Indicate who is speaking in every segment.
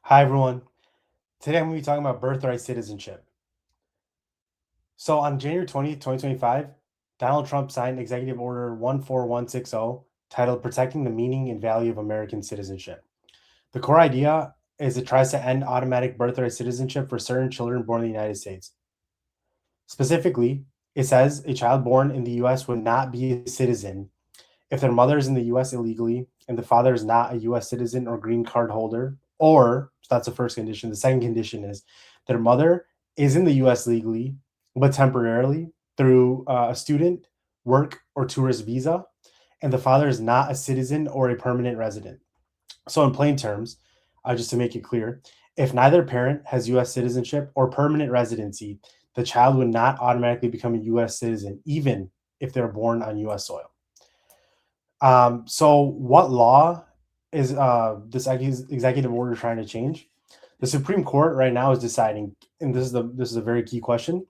Speaker 1: Hi, everyone. Today I'm going to be talking about birthright citizenship. So on January 20th, 2025, Donald Trump signed Executive Order 14160 titled Protecting the Meaning and Value of American Citizenship. The core idea is it tries to end automatic birthright citizenship for certain children born in the United States. Specifically, it says a child born in the US would not be a citizen if their mother is in the US illegally and the father is not a US citizen or green card holder, or so that's the first condition. The second condition is their mother is in the US legally, but temporarily through a student, work, or tourist visa, and the father is not a citizen or a permanent resident. So, in plain terms, just to make it clear, if neither parent has US citizenship or permanent residency, the child would not automatically become a US citizen, even if they're born on US soil. So what law is this executive order trying to change? The Supreme Court right now is deciding, and this is a very key question.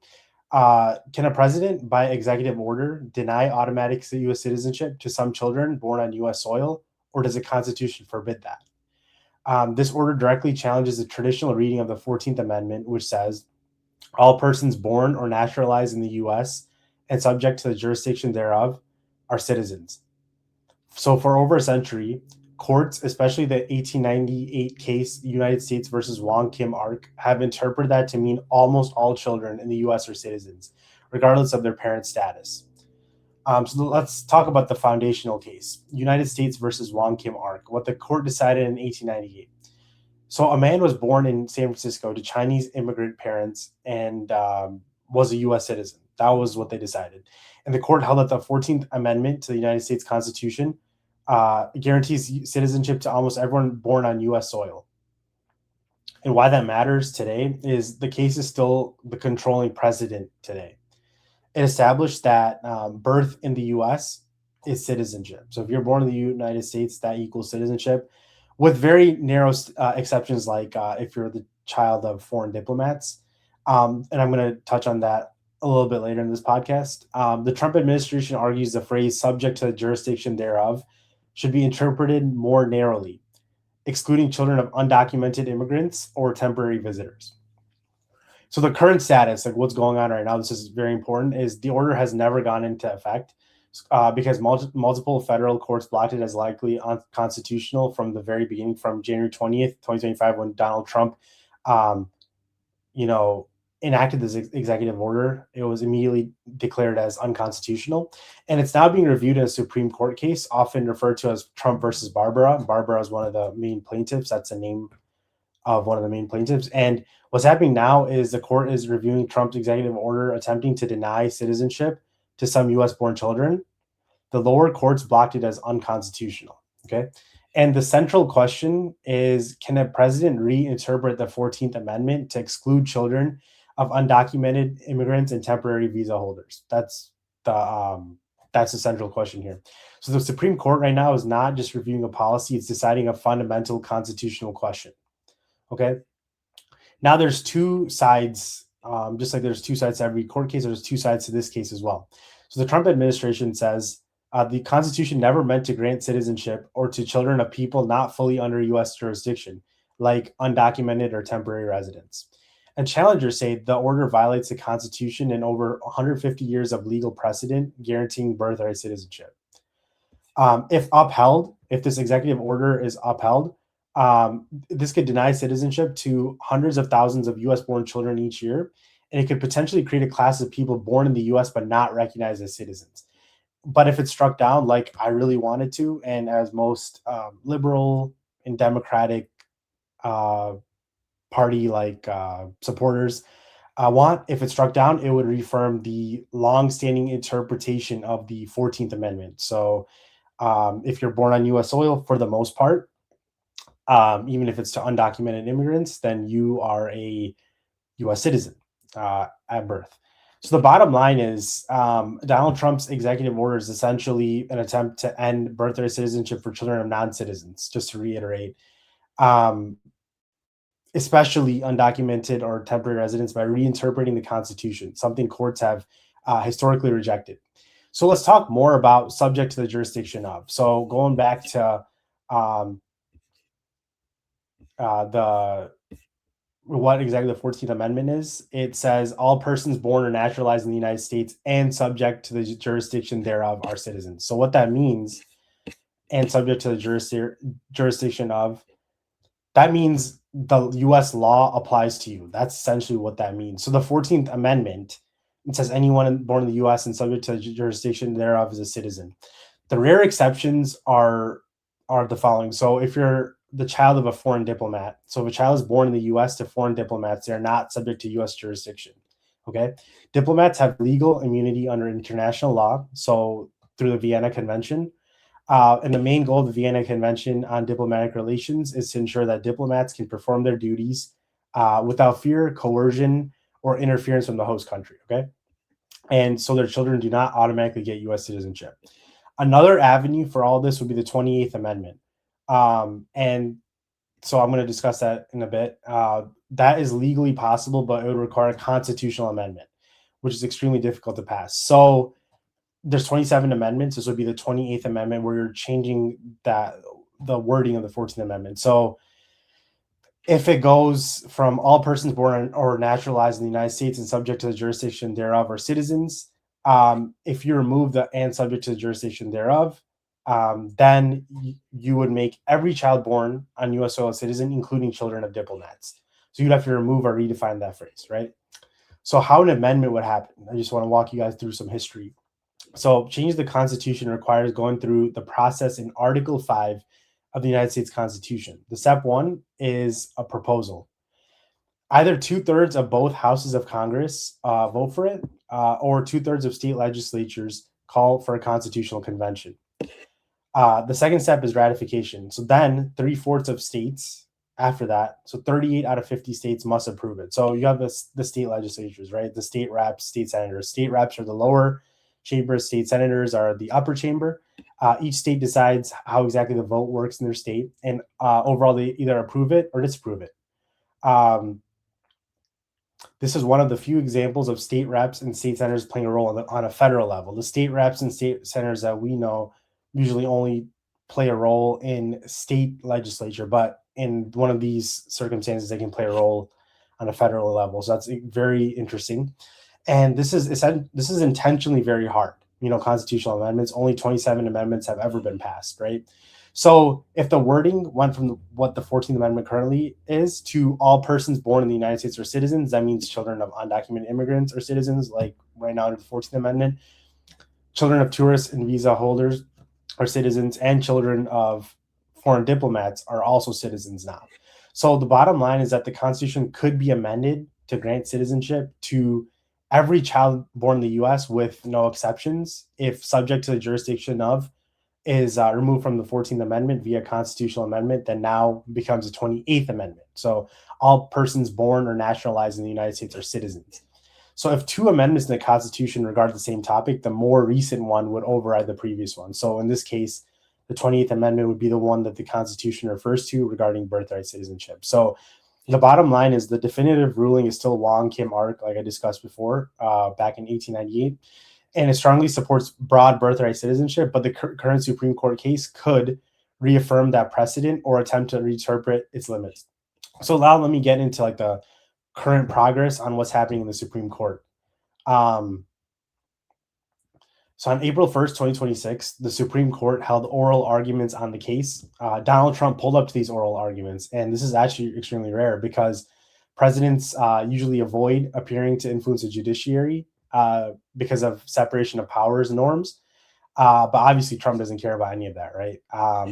Speaker 1: Can a president, by executive order, deny automatic U.S. citizenship to some children born on U.S. soil, or does the Constitution forbid that? This order directly challenges the traditional reading of the 14th Amendment, which says all persons born or naturalized in the U.S. and subject to the jurisdiction thereof are citizens. So for over a century, courts, especially the 1898 case United States versus Wong Kim Ark, have interpreted that to mean almost all children in the U.S. are citizens, regardless of their parent status. So let's talk about the foundational case, United States versus Wong Kim Ark, what the court decided in 1898. So a man was born in San Francisco to Chinese immigrant parents and was a U.S. citizen. That was what they decided. And the court held that the 14th Amendment to the United States Constitution guarantees citizenship to almost everyone born on U.S. soil. And why that matters today is the case is still the controlling precedent today. It established that birth in the U.S. is citizenship. So if you're born in the United States, that equals citizenship, with very narrow exceptions, like if you're the child of foreign diplomats. And I'm going to touch on that a little bit later in this podcast. The Trump administration argues the phrase subject to the jurisdiction thereof should be interpreted more narrowly, excluding children of undocumented immigrants or temporary visitors. So the current status, like what's going on right now, this is very important, is the order has never gone into effect because multiple federal courts blocked it as likely unconstitutional from the very beginning, from January 20th, 2025, when Donald Trump, um, you know, enacted this executive order. It was immediately declared as unconstitutional. And it's now being reviewed in a Supreme Court case, often referred to as Trump versus Barbara. Barbara is one of the main plaintiffs. That's the name of one of the main plaintiffs. And what's happening now is the court is reviewing Trump's executive order attempting to deny citizenship to some US born children. The lower courts blocked it as unconstitutional. Okay. And the central question is, can a president reinterpret the 14th Amendment to exclude children of undocumented immigrants and temporary visa holders? That's the central question here. So the Supreme Court right now is not just reviewing a policy, it's deciding a fundamental constitutional question. Okay. Now there's two sides, just like there's two sides to every court case, there's two sides to this case as well. So the Trump administration says the Constitution never meant to grant citizenship or to children of people not fully under U.S. jurisdiction, like undocumented or temporary residents. And challengers say the order violates the Constitution and over 150 years of legal precedent guaranteeing birthright citizenship. If upheld, if this executive order is upheld, this could deny citizenship to hundreds of thousands of US born children each year. And it could potentially create a class of people born in the US but not recognized as citizens. But if it's struck down, like I really wanted to, and as most liberal and democratic uh, party supporters want, if it's struck down, it would reaffirm the long-standing interpretation of the 14th Amendment. So if you're born on U.S. soil, for the most part, even if it's to undocumented immigrants, then you are a U.S. citizen at birth. So the bottom line is Donald Trump's executive order is essentially an attempt to end birthright citizenship for children of non-citizens, just to reiterate, um, especially undocumented or temporary residents, by reinterpreting the Constitution, something courts have historically rejected. So let's talk more about subject to the jurisdiction of. So going back to um, the what exactly the 14th Amendment is. It says all persons born or naturalized in the United States and subject to the jurisdiction thereof are citizens. So what that means, and subject to the jurisdiction of, that means the US law applies to you. That's essentially what that means. So the 14th Amendment, it says anyone born in the US and subject to the jurisdiction thereof is a citizen. The rare exceptions are the following. So if you're the child of a foreign diplomat, so if a child is born in the US to foreign diplomats, they're not subject to US jurisdiction. Okay. Diplomats have legal immunity under international law. So through the Vienna Convention, and the main goal of the Vienna Convention on Diplomatic Relations is to ensure that diplomats can perform their duties without fear, coercion, or interference from the host country. Okay. And so their children do not automatically get US citizenship. Another avenue for all this would be the 28th Amendment. And so I'm going to discuss that in a bit. That is legally possible, but it would require a constitutional amendment, which is extremely difficult to pass. So there's 27 amendments. This would be the 28th Amendment where you're changing the wording of the 14th Amendment. So if it goes from all persons born or naturalized in the United States and subject to the jurisdiction thereof are citizens, if you remove the and subject to the jurisdiction thereof, then you would make every child born on U.S. soil a citizen, including children of diplomats. So you'd have to remove or redefine that phrase, right? So how an amendment would happen, I just want to walk you guys through some history. So change the Constitution requires going through the process in Article 5 of the United States Constitution. The step one is a proposal. Either 2/3 of both houses of Congress vote for it, or 2/3 of state legislatures call for a constitutional convention. The second step is ratification. So then 3/4 of states after that, so 38 out of 50 states must approve it. So you have the state legislatures, right? The state reps, state senators. State reps are the lower chamber, state senators are the upper chamber. Each state decides how exactly the vote works in their state, and overall they either approve it or disapprove it. This is one of the few examples of state reps and state senators playing a role on a federal level. The state reps and state senators that we know usually only play a role in state legislature, but in one of these circumstances, they can play a role on a federal level. So that's very interesting. And this is intentionally very hard. You know, constitutional amendments, only 27 amendments have ever been passed, right? So if the wording went from what the 14th Amendment currently is to all persons born in the United States are citizens, that means children of undocumented immigrants are citizens, like right now under the 14th Amendment. Children of tourists and visa holders are citizens, and children of foreign diplomats are also citizens now. So the bottom line is that the Constitution could be amended to grant citizenship to every child born in the U.S. with no exceptions, if subject to the jurisdiction of is removed from the 14th Amendment via constitutional amendment, then now becomes the 28th Amendment. So all persons born or naturalized in the United States are citizens. So if two amendments in the Constitution regard the same topic, the more recent one would override the previous one. So in this case, the 28th Amendment would be the one that the Constitution refers to regarding birthright citizenship. So the bottom line is the definitive ruling is still Wong Kim Ark, like I discussed before, back in 1898. And it strongly supports broad birthright citizenship, but the current Supreme Court case could reaffirm that precedent or attempt to reinterpret its limits. So now let me get into like the current progress on what's happening in the Supreme Court. So on April 1st, 2026, the Supreme Court held oral arguments on the case. Donald Trump pulled up to these oral arguments, and this is actually extremely rare because presidents usually avoid appearing to influence the judiciary because of separation of powers norms. But obviously, Trump doesn't care about any of that, right?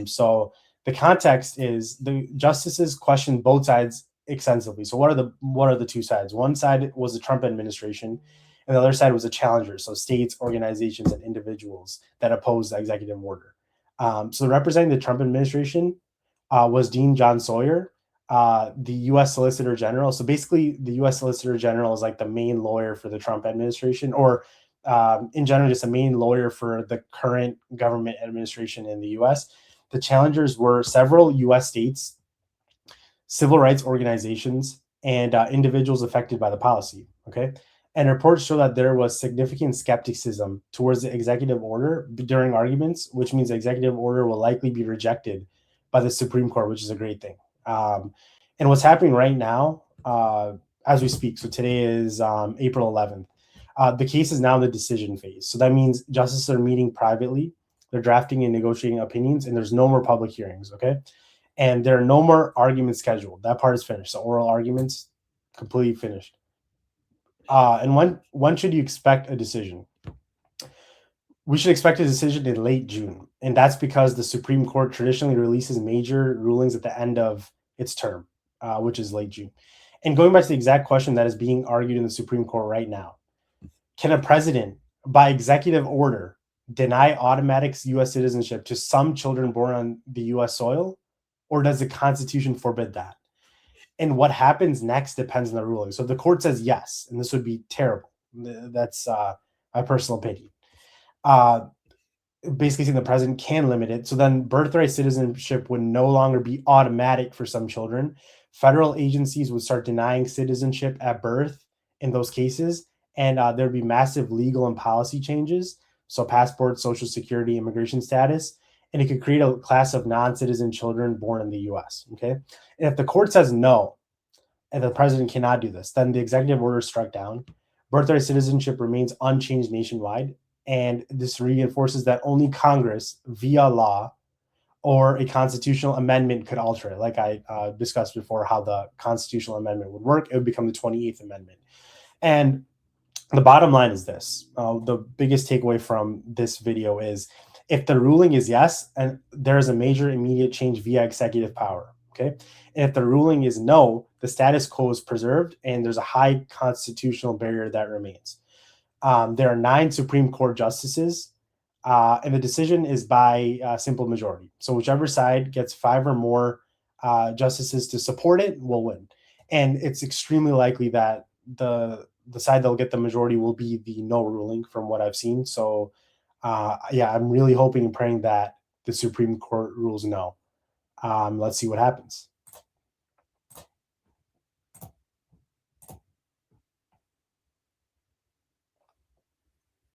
Speaker 1: So the context is the justices questioned both sides extensively. So what are the two sides? One side was the Trump administration, and the other side was the challengers, so states, organizations, and individuals that opposed the executive order. So representing the Trump administration was Dean John Sawyer, the U.S. Solicitor General. So basically, the U.S. Solicitor General is like the main lawyer for the Trump administration, or in general, just a main lawyer for the current government administration in the U.S. The challengers were several U.S. states, civil rights organizations, and individuals affected by the policy. Okay. And reports show that there was significant skepticism towards the executive order during arguments, which means the executive order will likely be rejected by the Supreme Court, which is a great thing. And what's happening right now, as we speak, so today is April 11th, the case is now in the decision phase. So that means justices are meeting privately, they're drafting and negotiating opinions, and there's no more public hearings, okay? And there are no more arguments scheduled. That part is finished. So oral arguments, completely finished. And when should you expect a decision? We should expect a decision in late June, and that's because the Supreme Court traditionally releases major rulings at the end of its term, which is late June. And going back to the exact question that is being argued in the Supreme Court right now, can a president, by executive order, deny automatic U.S. citizenship to some children born on the U.S. soil, or does the Constitution forbid that? And what happens next depends on the ruling. So if the court says yes, and this would be terrible. That's my personal opinion. Uh, Basically saying the president can limit it. So then birthright citizenship would no longer be automatic for some children. Federal agencies would start denying citizenship at birth in those cases, and there'd be massive legal and policy changes. So passport, social security, immigration status, and it could create a class of non-citizen children born in the U.S. Okay, and if the court says no, and the president cannot do this, then the executive order is struck down. Birthright citizenship remains unchanged nationwide, and this reinforces that only Congress, via law or a constitutional amendment, could alter it. Like I discussed before, how the constitutional amendment would work, it would become the 28th Amendment. And the bottom line is this: the biggest takeaway from this video is, if the ruling is yes, and there is a major immediate change via executive power. Okay. And if the ruling is no, the status quo is preserved and there's a high constitutional barrier that remains. There are 9 Supreme Court justices, and the decision is by simple majority. So whichever side gets 5 or more justices to support it will win. And it's extremely likely that the side that'll get the majority will be the no ruling, from what I've seen. So yeah, I'm really hoping and praying that the Supreme Court rules no. Let's see what happens.